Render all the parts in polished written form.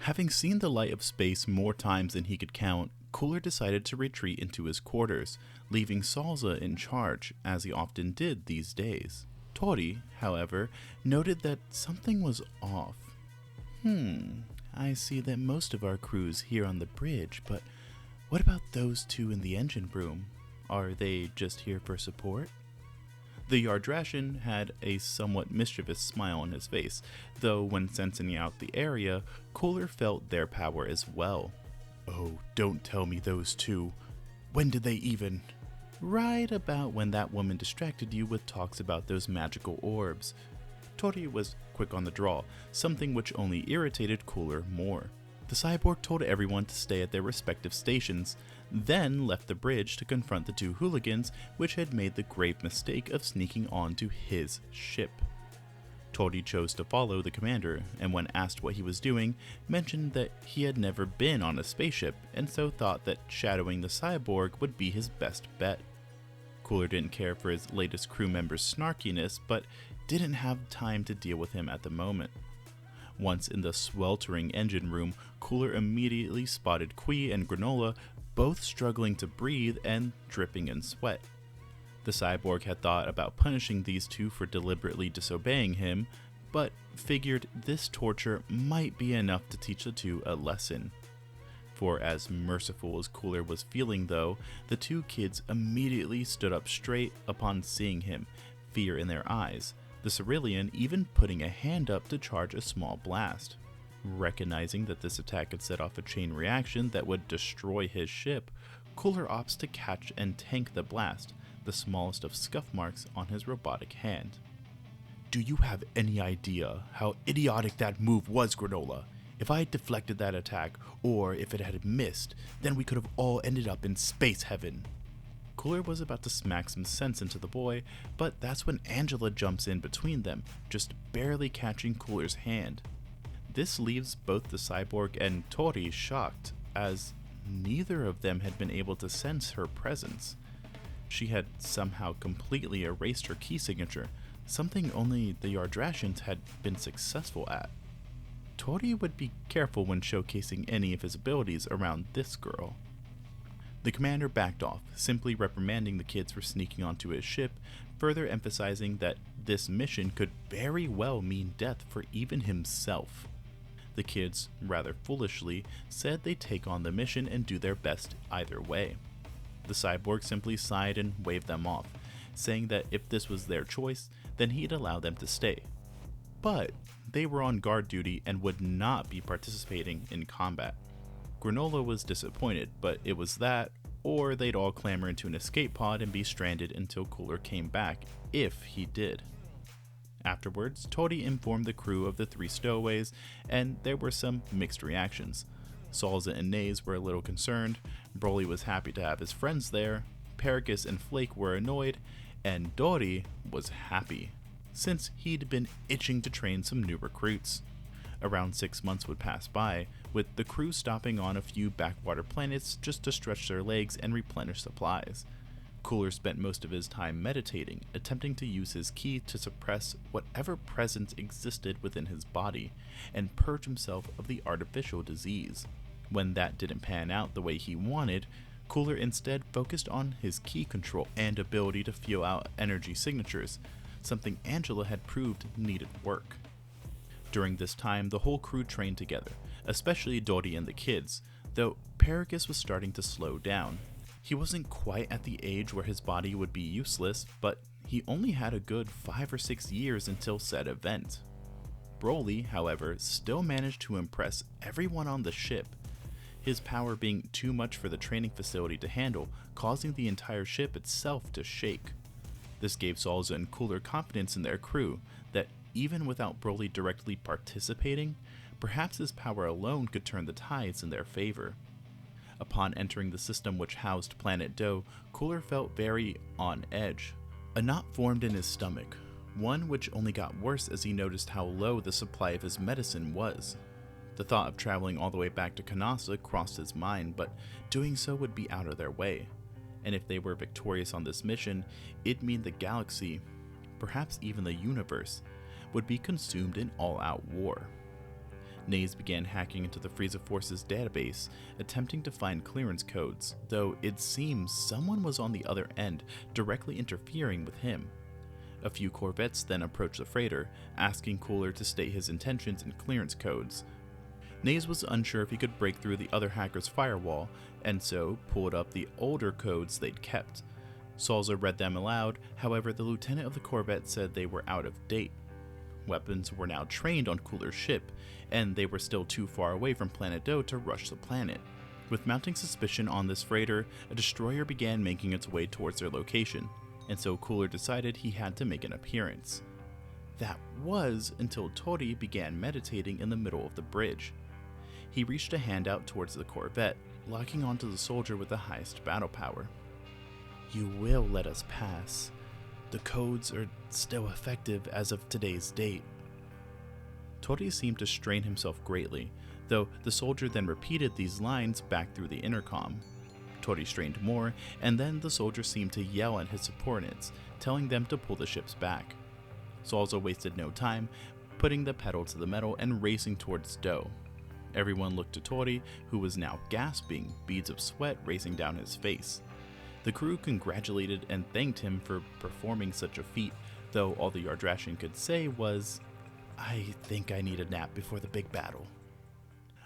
Having seen the light of space more times than he could count, Cooler decided to retreat into his quarters, leaving Salza in charge, as he often did these days. Tori, however, noted that something was off. I see that most of our crew's here on the bridge, but what about those two in the engine room? Are they just here for support? The Yardrashian had a somewhat mischievous smile on his face, though when sensing out the area, Cooler felt their power as well. Oh, don't tell me those two. When did they even? Right about when that woman distracted you with talks about those magical orbs. Tori was quick on the draw, something which only irritated Cooler more. The cyborg told everyone to stay at their respective stations, then left the bridge to confront the two hooligans which had made the grave mistake of sneaking onto his ship. Tori chose to follow the commander, and when asked what he was doing, mentioned that he had never been on a spaceship and so thought that shadowing the cyborg would be his best bet. Cooler didn't care for his latest crew member's snarkiness, but didn't have time to deal with him at the moment. Once in the sweltering engine room, Cooler immediately spotted Kui and Granola both struggling to breathe and dripping in sweat. The cyborg had thought about punishing these two for deliberately disobeying him, but figured this torture might be enough to teach the two a lesson. For as merciful as Cooler was feeling though, the two kids immediately stood up straight upon seeing him, fear in their eyes, the Cerulean even putting a hand up to charge a small blast. Recognizing that this attack could set off a chain reaction that would destroy his ship, Cooler opts to catch and tank the blast, the smallest of scuff marks on his robotic hand. Do you have any idea how idiotic that move was, Granola? If I had deflected that attack, or if it had missed, then we could have all ended up in space heaven. Cooler was about to smack some sense into the boy, but that's when Angela jumps in between them, just barely catching Cooler's hand. This leaves both the cyborg and Tori shocked, as neither of them had been able to sense her presence. She had somehow completely erased her key signature, something only the Yardrashians had been successful at. Tori would be careful when showcasing any of his abilities around this girl. The commander backed off, simply reprimanding the kids for sneaking onto his ship, further emphasizing that this mission could very well mean death for even himself. The kids, rather foolishly, said they'd take on the mission and do their best either way. The cyborg simply sighed and waved them off, saying that if this was their choice, then he'd allow them to stay. But they were on guard duty and would not be participating in combat. Granola was disappointed, but it was that, or they'd all clamber into an escape pod and be stranded until Cooler came back, if he did. Afterwards, Tori informed the crew of the 3 stowaways, and there were some mixed reactions. Salza and Naze were a little concerned, Broly was happy to have his friends there, Paragus and Flake were annoyed, and Dori was happy, since he'd been itching to train some new recruits. Around 6 months would pass by, with the crew stopping on a few backwater planets just to stretch their legs and replenish supplies. Cooler spent most of his time meditating, attempting to use his ki to suppress whatever presence existed within his body, and purge himself of the artificial disease. When that didn't pan out the way he wanted, Cooler instead focused on his ki control and ability to feel out energy signatures, something Angela had proved needed work. During this time, the whole crew trained together, especially Dori and the kids, though Paragus was starting to slow down. He wasn't quite at the age where his body would be useless, but he only had a good 5 or 6 years until said event. Broly, however, still managed to impress everyone on the ship, his power being too much for the training facility to handle, causing the entire ship itself to shake. This gave Salza and Cooler confidence in their crew, that even without Broly directly participating, perhaps his power alone could turn the tides in their favor. Upon entering the system which housed Planet Doe, Cooler felt very on edge. A knot formed in his stomach, one which only got worse as he noticed how low the supply of his medicine was. The thought of traveling all the way back to Kanasa crossed his mind, but doing so would be out of their way. And if they were victorious on this mission, it'd mean the galaxy, perhaps even the universe, would be consumed in all-out war. Naze began hacking into the Frieza Force's database, attempting to find clearance codes, though it seems someone was on the other end, directly interfering with him. A few corvettes then approached the freighter, asking Cooler to state his intentions and clearance codes. Naze was unsure if he could break through the other hackers' firewall, and so pulled up the older codes they'd kept. Salza read them aloud, however the lieutenant of the corvette said they were out of date. Weapons were now trained on Cooler's ship, and they were still too far away from Planet Doe to rush the planet. With mounting suspicion on this freighter, a destroyer began making its way towards their location, and so Cooler decided he had to make an appearance. That was until Tori began meditating in the middle of the bridge. He reached a hand out towards the corvette, locking onto the soldier with the highest battle power. "You will let us pass. The codes are still effective as of today's date." Tori seemed to strain himself greatly, though the soldier then repeated these lines back through the intercom. Tori strained more, and then the soldier seemed to yell at his subordinates, telling them to pull the ships back. Salza wasted no time, putting the pedal to the metal and racing towards Doe. Everyone looked to Tori, who was now gasping, beads of sweat racing down his face. The crew congratulated and thanked him for performing such a feat, though all the Yardrashian could say was, "I think I need a nap before the big battle."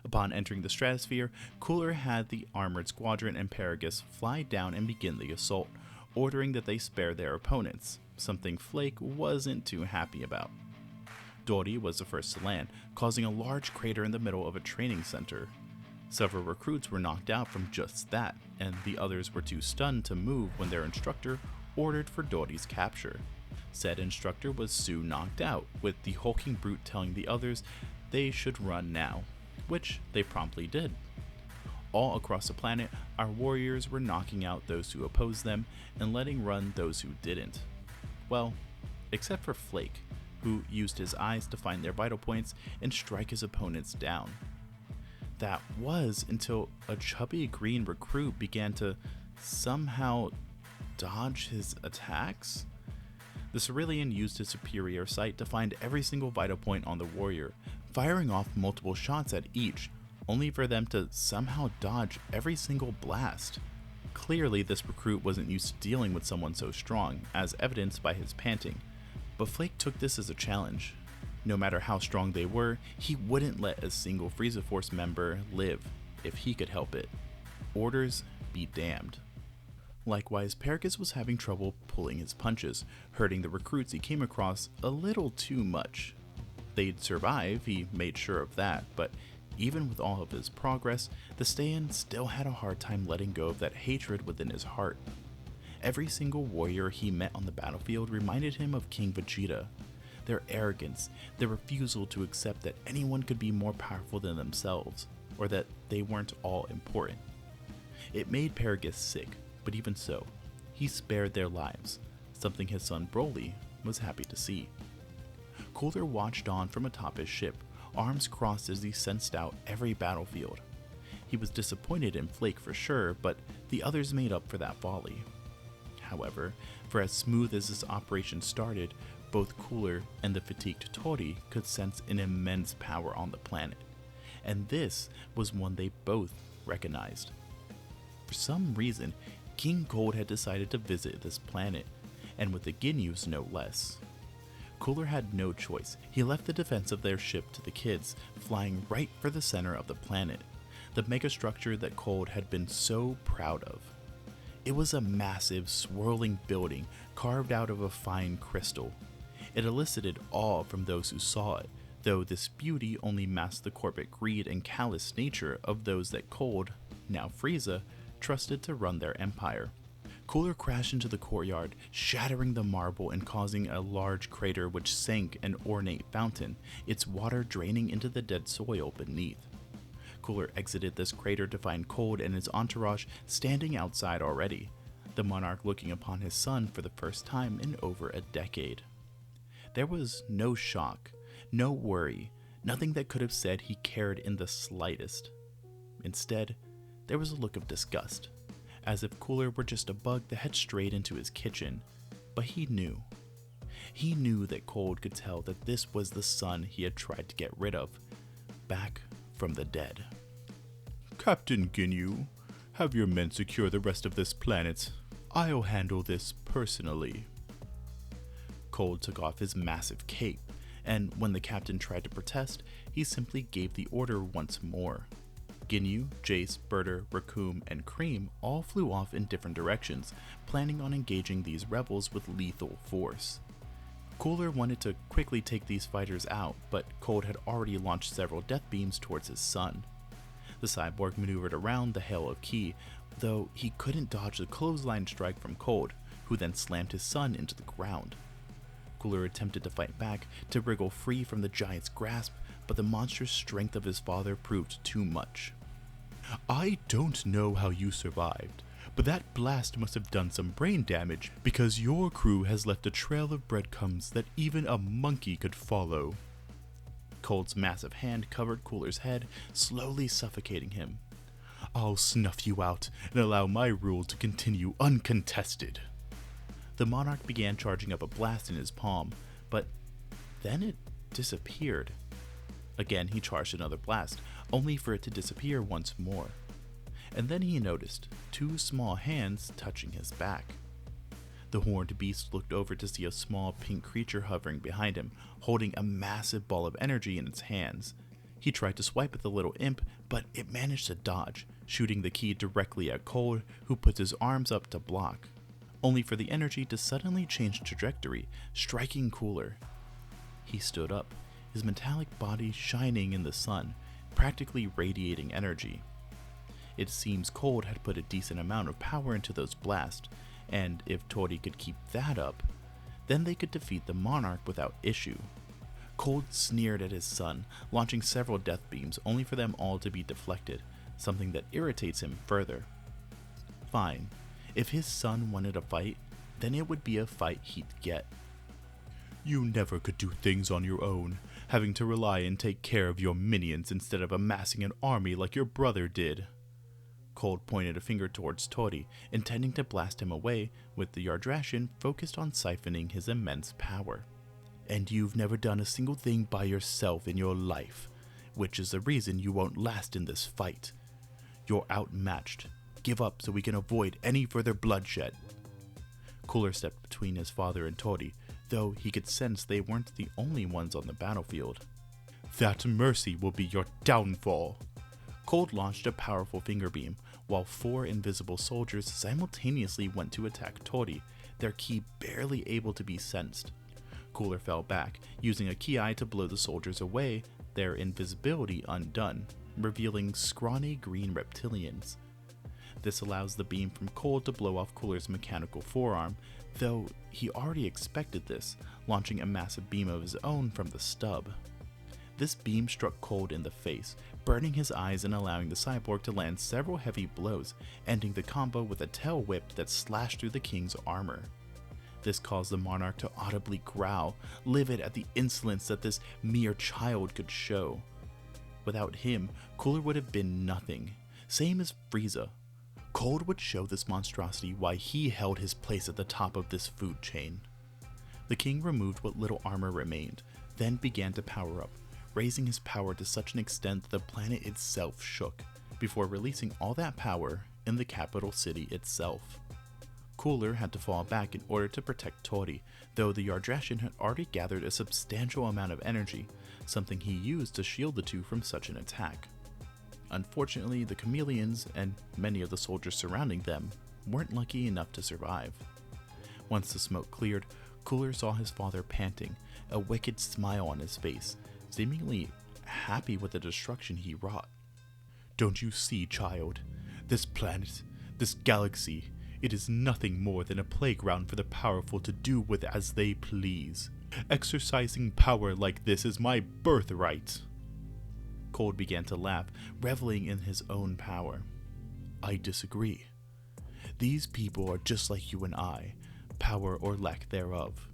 Upon entering the stratosphere, Cooler had the Armored Squadron and Paragus fly down and begin the assault, ordering that they spare their opponents, something Flake wasn't too happy about. Dory was the first to land, causing a large crater in the middle of a training center. Several recruits were knocked out from just that, and the others were too stunned to move when their instructor ordered for Dory's capture. Said instructor was soon knocked out, with the hulking brute telling the others they should run now, which they promptly did. All across the planet, our warriors were knocking out those who opposed them and letting run those who didn't. Well, except for Flake, who used his eyes to find their vital points and strike his opponents down. That was until a chubby green recruit began to somehow dodge his attacks. The Cerulean used his superior sight to find every single vital point on the warrior, firing off multiple shots at each, only for them to somehow dodge every single blast. Clearly, this recruit wasn't used to dealing with someone so strong, as evidenced by his panting, but Flake took this as a challenge. No matter how strong they were, he wouldn't let a single Frieza Force member live if he could help it. Orders be damned. Likewise, Paragus was having trouble pulling his punches, hurting the recruits he came across a little too much. They'd survive, he made sure of that, but even with all of his progress, the Saiyan still had a hard time letting go of that hatred within his heart. Every single warrior he met on the battlefield reminded him of King Vegeta. Their arrogance, their refusal to accept that anyone could be more powerful than themselves, or that they weren't all important. It made Paragus sick, but even so, he spared their lives, something his son Broly was happy to see. Cooler watched on from atop his ship, arms crossed as he sensed out every battlefield. He was disappointed in Flake for sure, but the others made up for that folly. However, for as smooth as this operation started, both Cooler and the fatigued Tori could sense an immense power on the planet, and this was one they both recognized. For some reason, King Cold had decided to visit this planet, and with the Ginyus no less. Cooler had no choice. He left the defense of their ship to the kids, flying right for the center of the planet, the megastructure that Cold had been so proud of. It was a massive, swirling building carved out of a fine crystal. It elicited awe from those who saw it, though this beauty only masked the corporate greed and callous nature of those that Cold, now Frieza, trusted to run their empire. Cooler crashed into the courtyard, shattering the marble and causing a large crater which sank an ornate fountain, its water draining into the dead soil beneath. Cooler exited this crater to find Cold and his entourage standing outside already, the monarch looking upon his son for the first time in over a decade. There was no shock, no worry, nothing that could have said he cared in the slightest. Instead, there was a look of disgust, as if Cooler were just a bug that had strayed into his kitchen, but he knew. He knew that Cold could tell that this was the son he had tried to get rid of, back from the dead. Captain Ginyu, have your men secure the rest of this planet. I'll handle this personally. Cold took off his massive cape, and when the captain tried to protest, he simply gave the order once more. Ginyu, Jace, Berter, Raccoon, and Cream all flew off in different directions, planning on engaging these rebels with lethal force. Cooler wanted to quickly take these fighters out, but Cold had already launched several death beams towards his son. The cyborg maneuvered around the hail of ki, though he couldn't dodge the clothesline strike from Cold, who then slammed his son into the ground. Cooler attempted to fight back to wriggle free from the giant's grasp, but the monstrous strength of his father proved too much. I don't know how you survived, but that blast must have done some brain damage because your crew has left a trail of breadcrumbs that even a monkey could follow. Cold's massive hand covered Cooler's head, slowly suffocating him. I'll snuff you out and allow my rule to continue uncontested. The monarch began charging up a blast in his palm, but then it disappeared. Again, he charged another blast, only for it to disappear once more. And then he noticed two small hands touching his back. The horned beast looked over to see a small pink creature hovering behind him, holding a massive ball of energy in its hands. He tried to swipe at the little imp, but it managed to dodge, shooting the key directly at Cold, who puts his arms up to block, only for the energy to suddenly change trajectory, striking Cooler. He stood up, his metallic body shining in the sun, practically radiating energy. It seems Cold had put a decent amount of power into those blasts, and if Tori could keep that up, then they could defeat the monarch without issue. Cold sneered at his son, launching several death beams only for them all to be deflected, something that irritates him further. Fine, if his son wanted a fight, then it would be a fight he'd get. You never could do things on your own, having to rely and take care of your minions instead of amassing an army like your brother did. Cold pointed a finger towards Tori, intending to blast him away, with the Yardrashian focused on siphoning his immense power. And you've never done a single thing by yourself in your life, which is the reason you won't last in this fight. You're outmatched. Give up so we can avoid any further bloodshed. Cooler stepped between his father and Tori, though he could sense they weren't the only ones on the battlefield. That mercy will be your downfall. Cold launched a powerful finger beam, while 4 invisible soldiers simultaneously went to attack Tori, their ki barely able to be sensed. Cooler fell back, using a ki to blow the soldiers away, their invisibility undone, revealing scrawny green reptilians. This allows the beam from Cold to blow off Cooler's mechanical forearm, though he already expected this, launching a massive beam of his own from the stub. This beam struck Cold in the face, burning his eyes and allowing the cyborg to land several heavy blows, ending the combo with a tail whip that slashed through the king's armor. This caused the monarch to audibly growl, livid at the insolence that this mere child could show. Without him, Cooler would have been nothing, same as Frieza. Cold would show this monstrosity why he held his place at the top of this food chain. The king removed what little armor remained, then began to power up, raising his power to such an extent that the planet itself shook, before releasing all that power in the capital city itself. Cooler had to fall back in order to protect Tori, though the Yardrashian had already gathered a substantial amount of energy, something he used to shield the two from such an attack. Unfortunately, the chameleons and many of the soldiers surrounding them weren't lucky enough to survive. Once the smoke cleared, Cooler saw his father panting, a wicked smile on his face, seemingly happy with the destruction he wrought. Don't you see, child? This planet, this galaxy, it is nothing more than a playground for the powerful to do with as they please. Exercising power like this is my birthright. Cold began to laugh, reveling in his own power. I disagree. These people are just like you and I, power or lack thereof.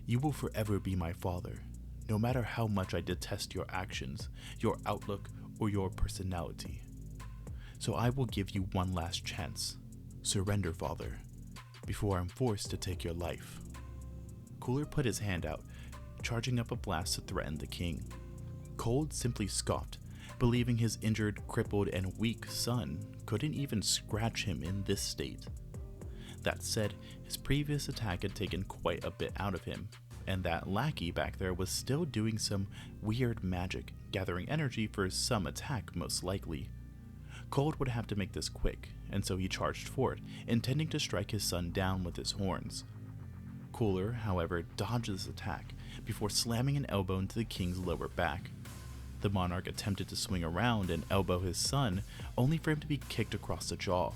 You will forever be my father, no matter how much I detest your actions, your outlook, or your personality. So I will give you one last chance. Surrender, father, before I'm forced to take your life. Cooler put his hand out, charging up a blast to threaten the king. Cold simply scoffed, believing his injured, crippled, and weak son couldn't even scratch him in this state. That said, his previous attack had taken quite a bit out of him, and that lackey back there was still doing some weird magic, gathering energy for some attack most likely. Cold would have to make this quick, and so he charged forward, intending to strike his son down with his horns. Cooler, however, dodged this attack before slamming an elbow into the king's lower back. The monarch attempted to swing around and elbow his son, only for him to be kicked across the jaw.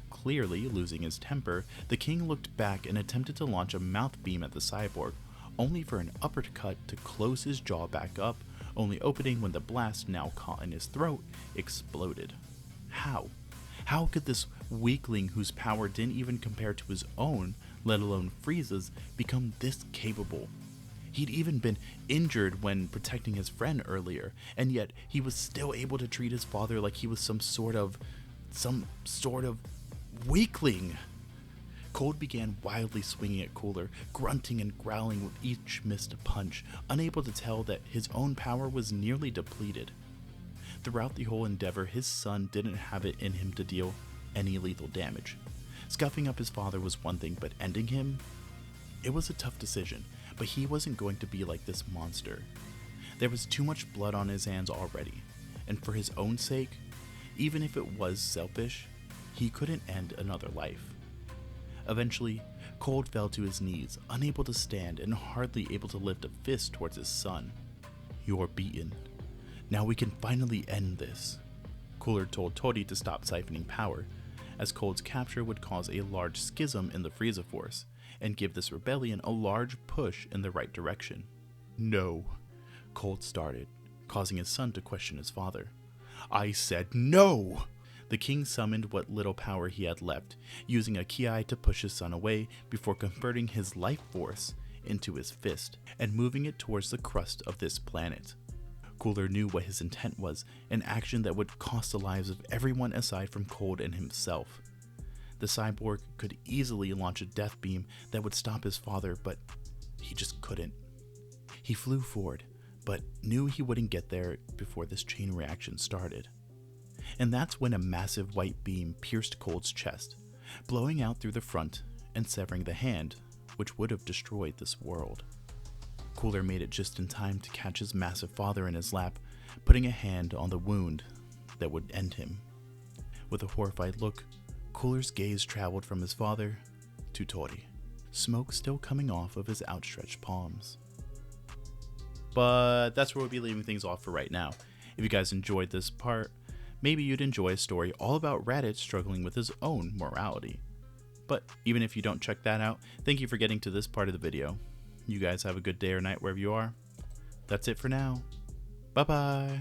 Clearly losing his temper, the king looked back and attempted to launch a mouth beam at the cyborg, only for an uppercut to close his jaw back up, only opening when the blast, now caught in his throat, exploded. How? How could this weakling whose power didn't even compare to his own, let alone Frieza's, become this capable? He'd even been injured when protecting his friend earlier, and yet he was still able to treat his father like he was some sort of weakling. Cold began wildly swinging at Cooler, grunting and growling with each missed punch, unable to tell that his own power was nearly depleted. Throughout the whole endeavor, his son didn't have it in him to deal any lethal damage. Scuffing up his father was one thing, but ending him? It was a tough decision, but he wasn't going to be like this monster. There was too much blood on his hands already, and for his own sake, even if it was selfish, he couldn't end another life. Eventually, Cold fell to his knees, unable to stand and hardly able to lift a fist towards his son. "You're beaten. Now we can finally end this." Cooler told Tori to stop siphoning power, as Cold's capture would cause a large schism in the Frieza Force, and give this rebellion a large push in the right direction. "No," Cold started, causing his son to question his father. "I said no!" The king summoned what little power he had left, using a ki to push his son away before converting his life force into his fist and moving it towards the crust of this planet. Cooler knew what his intent was, an action that would cost the lives of everyone aside from Cold and himself. The cyborg could easily launch a death beam that would stop his father, but he just couldn't. He flew forward, but knew he wouldn't get there before this chain reaction started. And that's when a massive white beam pierced Cold's chest, blowing out through the front and severing the hand, which would have destroyed this world. Cooler made it just in time to catch his massive father in his lap, putting a hand on the wound that would end him. With a horrified look, Cooler's gaze traveled from his father to Tori, smoke still coming off of his outstretched palms. But that's where we'll be leaving things off for right now. If you guys enjoyed this part, maybe you'd enjoy a story all about Raditz struggling with his own morality. But even if you don't check that out, thank you for getting to this part of the video. You guys have a good day or night wherever you are. That's it for now. Bye bye.